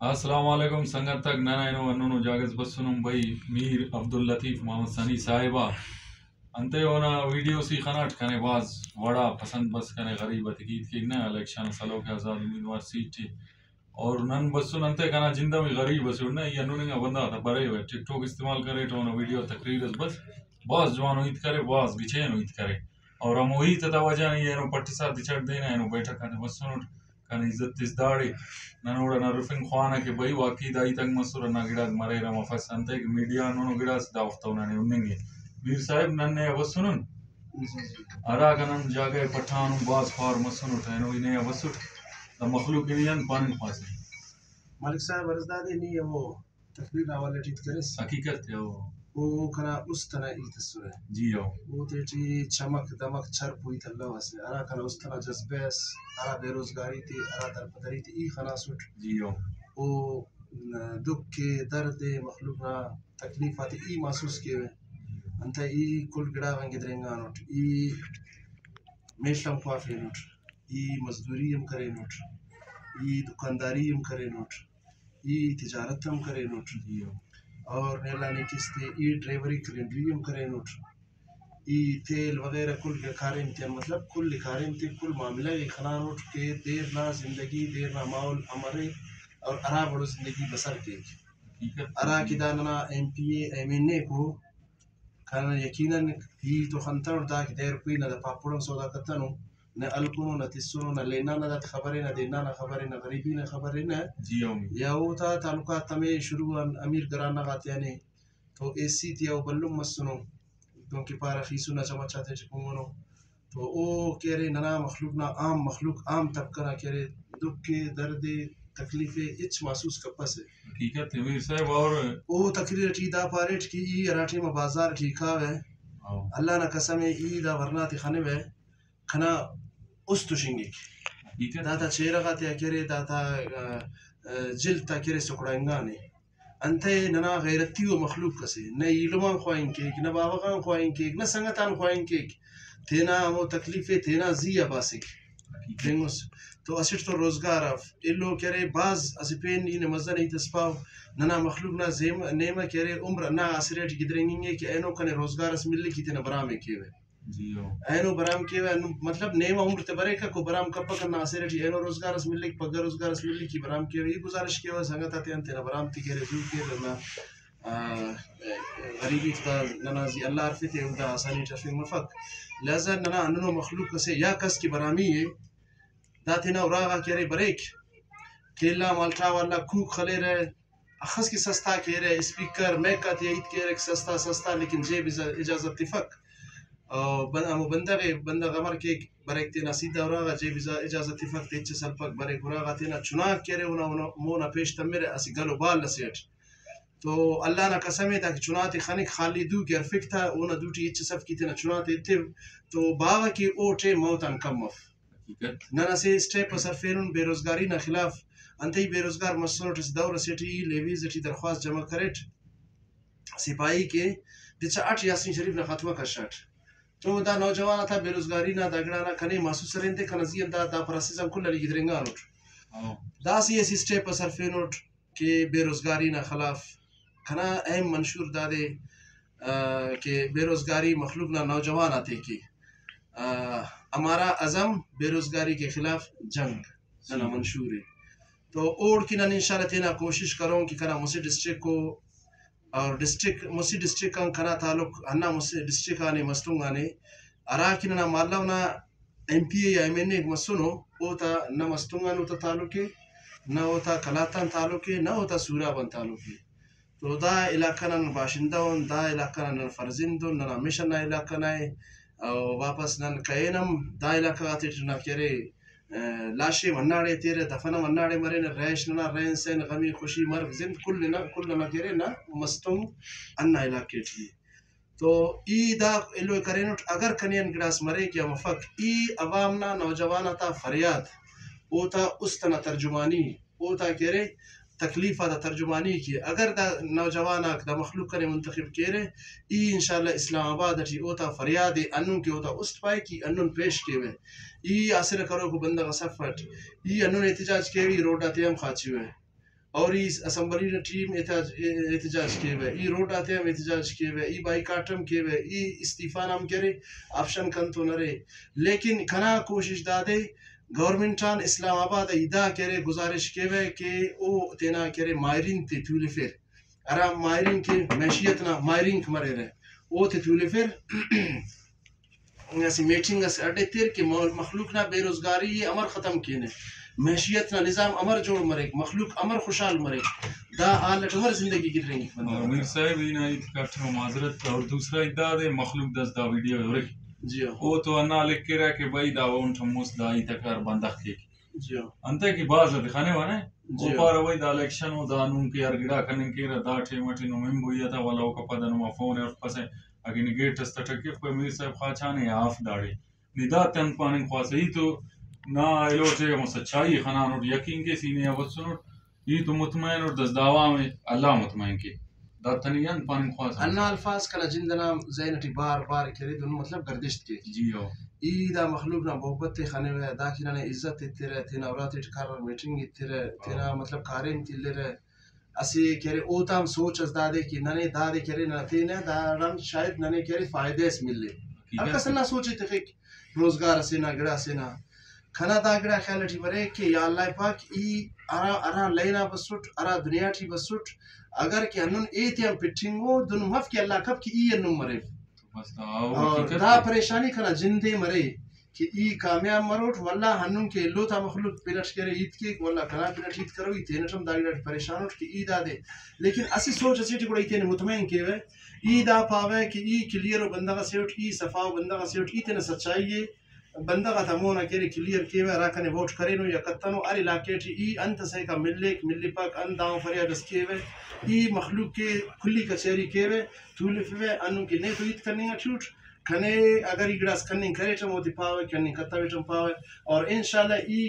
السلام علیکم سنگت تک نانائنو انونو جاگز بسنم بھائی میر عبداللطیف محمد ثانی صاحبہ انتے ہونا ویڈیو سی خناٹ کنے باز وڑا پسند بس کنے غریبت گیت کی نا الیکشن سلو کے آزاد امیدوار سیٹ تھی اور نن بسن انتے کنا جندہ میں غریب بس نا یہ انہوں بندہ تھا برے ہوئے ٹک ٹوک استعمال کرے تو انہوں ویڈیو تقریر بس باز جوان ہوئیت کرے باز گچین ہوئیت کرے اور ہم وہی توجہ نہیں ہے انہوں پٹی ساتھ چڑھ دینا انہوں بیٹھا کنے بسن کنے عزت اس داڑی ننوڑا نرفنگ خوانا کہ بھائی واقعی دائی تک مسور نہ گڑا مرے رما فس انتے کہ میڈیا انہوں گڑا داوفتہ انہوں نے انہیں گے میر صاحب ننے وسنن ارا کنن جاگے پٹھان باز فار مسن اٹھائنو انہیں وسٹ دا مخلوق انہیں پانن پاسے ملک صاحب ارزدادی نہیں وہ تقریر حوالے ٹھیک کرس حقیقت ہے وہ کنا اس طرح ای تصور ہے جی ہو وہ تیٹی چمک دمک چھر پوئی تھلو ہسے ارا کنا اس طرح جذبہ اس ارا بے روزگاری تھی ارا درپدری تھی ای خنا سٹ جی ہو وہ دکھ کے درد مخلوق نا تکلیفات ای محسوس کیے انتا ای کل گڑا ونگی درنگا نوٹ ای میشلم خوافی نوٹ ای مزدوری ہم کرے نوٹ ای دکانداری ہم کرے نوٹ ای تجارت ہم کرے نوٹ اور نیلا نے کستے ای ڈرائیوری کلینڈری ہم کرے نوٹ ای تیل وغیرہ کل کاریم تے مطلب کل کاریم تے کل معاملہ ای خنا نوٹ کہ دیر نہ زندگی دیر نہ ماحول امرے اور ارا بڑو زندگی بسر کے ارا کی داننا M P A M N A کو کانا یقیناً ای تو خنتر دا کہ دیر کوئی نہ دا پاپڑوں سودا کتنو نہ الکونو نہ تسونو نہ لینا نہ دات خبریں نہ دینا نہ خبریں نہ غریبی نہ خبریں نہ یا وہ تھا تعلقات تمہیں شروع امیر گرانا غاتے ہیں تو ایسی تھی او بلوم مسنو کیونکہ پارا خیسو نہ چما چاہتے چکونگنو تو او کہہ رہے ننا مخلوق نہ عام مخلوق عام طبقہ نہ کہہ رہے دکھ کے درد تکلیفیں اچ محسوس کپس ہے حقیقت ہے میر صاحب اور او تقریر ٹی دا پاریٹ کی ای اراٹی میں بازار ٹھیکا ہے اللہ نہ قسم ای دا ورنہ تی خنب ہے کھنا اس تشنگی داتا چیرہ غاتی اکیرے داتا جلد تا کیرے سکڑائنگانے انتے ننا غیرتی و مخلوق کسے نہ علمان خواہن کیک نہ بابغان خواہن کیک نہ سنگتان خواہن کیک تینا ہمو تکلیفے تینا زی باسک دنگوس تو اسٹ تو روزگار اف اللو کرے باز اسی پین این مزن ای تسپاو ننا مخلوق نا زیم نیمہ کرے عمر نا اسریٹ گدرنگیں کہ اینو کنے روزگار اس ملی کی تینا برامے کیوے اینو برام کیوے مطلب نیمہ عمر تے برے کا کو برام کپا کرنا اسریٹ اینو روزگار اس ملی پگا روزگار اس ملی کی برام کیوے یہ گزارش کیوے سنگتا تینا برام تی کرے زو کیوے نا غریبی تا ننا زی اللہ عرفی تے دا آسانی ٹفنگ مفق لہذا ننا اننو مخلوق کسے یا کس کی برامی ہے داتینا اوراغا کیرے بریک کیلا مالٹا والا کوک خلے رہے اخص کی سستا کہہ رہے اسپیکر میکات یہید کہہ رہے سستا سستا لیکن جیب اجازت تفق بندہ غمر کے بریک تینا سیدھا اوراغا جیب اجازت تفق تیچے سلپک بریک اوراغا تینا چناک کہہ رہے مونا پیش تمیرے اسی گلو بال لسیٹ تو اللہ نہ قسم ہے تاکہ چناتے خنک خالی دو کہ ارفک تھا اونا دوٹی اچھ صف کی تینا چناتے تیو تو باوا کی اوٹے موتان کم مف ننا سے اسٹیپ اثر فیرون بے روزگاری نہ خلاف انتہی بے روزگار مسنوٹ اس دور سیٹی لیویز اٹھی درخواست جمع کریٹ سپاہی کے دچا 8 یاسین شریف نہ خاتمہ کا شاٹ تو دا نوجوان تھا بے روزگاری نہ دگڑانا کنے محسوس رہندے کنزی دا پراسیزم کل علی گدرنگا نوٹ دا سی ایسی اسٹیپ اثر فینوٹ کہ بے روزگاری نہ خلاف کھنا اہم منشور دادے کہ بے روزگاری مخلوق نہ نوجوان آتے کی ہمارا عزم بے روزگاری کے خلاف جنگ نہ منشور ہے تو اوڑ کی نہ انشاءاللہ تینا کوشش کروں کہ کنا موسی ڈسٹرکٹ کو اور ڈسٹرکٹ موسی ڈسٹرکٹ کا کنا تعلق انا موسی ڈسٹرکٹ آنے مستنگ آنے ارا کی نہ مالا نہ ایم پی اے یا ایم این اے مسنو اوتا نہ مستنگ آنو تا تعلق ہے نہ ہوتا کلاتان تعلق ہے نہ ہوتا سورابان تعلق ہے تو دا علاقہ نہ باشندہ دا علاقہ نہ فرزندون نہ مشن نہ علاقہ نہ واپس نن کینم دا علاقہ آتے نہ کرے لاشے مناڑے تیرے دفنہ مناڑے مرے نہ ریش نہ رین سین غمی خوشی مرگ زند کل نہ کرے نہ مستنگ انا علاقے تھی تو ای دا علو کرینوٹ اگر کنین گڑاس مرے کیا مفق ای عوامنا نوجوانتا فریاد اوتا استنا ترجمانی اوتا کرے تکلیفہ دا ترجمانی کی اگر دا نوجوانا دا مخلوق کرے منتخب کرے ای انشاءاللہ اسلام آباد اٹھی اوتا فریاد انن کے اوتا است پائے کی انن پیش کے ہوئے ای آسر کرو کو بندہ غصفت ای انن احتجاج کے ہوئی روڈا تیم خاچی ہوئے اور ای اسمبلی ٹیم احتجاج کیے ہوئے ای روڈ آتے ہم احتجاج کیے ہوئے ای بائیکاٹ ہم کیے ہوئے ای استعفیٰ نام کرے آپشن کن تو نہ رہے لیکن کنا کوشش دادے گورنمنٹان اسلام آباد ادا کرے گزارش کیے ہوئے کہ او تینا کرے ماہرین تے تولی پھر ارا ماہرین کے معیشیت نہ ماہرین مرے رہے او تے تولی پھر ایسی میٹنگ اس اڈے تیر کہ مخلوق نہ بے روزگاری یہ امر ختم کینے معیشیت نہ نظام امر جوڑ مرے مخلوق امر خوشحال مرے دا آلٹ امر زندگی گر رہی اور میر صاحب اینا اتکاٹھا معذرت اور دوسرا ادعا دے مخلوق دس دا ویڈیو ہو رہی جی او تو انا لکھ کے رہا کہ بھائی دا اونٹا موس دا ای تکار بندخ کے جی انتا کی باز دکھانے وانے او پارا وہی دا الیکشن و دا نون کے ارگڑا کنن کے رہا دا ٹیمٹی نو میم بویا تا والا او کپا دا نو فون ہے پسے اگر نگیٹ اس تٹکی کوئی میر صاحب خواچانے آف داڑی ندا تن پانن خواست ہی تو نا ایلوٹے ہم سچائی خنان اور یقین کے سینے آواتسن یہ تو مطمئن اور دس دعویٰ میں اللہ مطمئن کے دا تنیان پانن خواست انا الفاظ کلا جندنا زینٹی بار بار کرے دون مطلب گردشت کے جی ہو ای دا مخلوق نا محبت خانے ہوئے دا کی نا عزت تیرے تینا اولاد اٹکار میٹنگ تیرے تینا مطلب کارین تیلے رہے اسی کرے او تام سوچ از دادے کہ ننے دادے کرے نہ تینے دارن شاید ننے کرے فائدے اس ملے ہر کس نہ سوچے تخیق روزگار سے نہ گڑا سے نہ کھنا دا گڑا خیال اٹھی برے کہ یا اللہ پاک ای ارا لینا بسوٹ ارا دنیا ٹھی بسوٹ اگر کہ انن ایتیم پٹھنگو دن مف کہ اللہ کب کہ ای انن مرے دا پریشانی کھنا جندے مرے کہ ای کامیاب مروٹ واللہ ہنن کے لو تا مخلوق پلٹ کرے عید کے واللہ کنا پلٹ عید کرو ای تینٹم دا گڑا پریشان ہوٹ کہ ای دا دے لیکن اسی سوچ اسی ٹکڑا ای تین مطمئن کے ہوئے ای دا پاوے کہ ای کلیئر و بندہ سیوٹ ای صفاو بندہ سیوٹ ای تین سچائی بندہ کا تمونا کیرے کلیئر کیے ہوئے راکنے ووٹ کرینو یا کتنو اری لاکے ٹھی ای انت سے کا ملی پاک ان داؤں فریاد اس کیے ہوئے ای مخلوق کے کھلی کچھری کیے ہوئے تولیف ہوئے انو کی نہیں تو ایت کرنی گا چھوٹ کھنے اگر ای گڑاس کرنی کرے چم ہوتی پاوے کرنی کتا ویٹم پاوے اور انشاءاللہ ای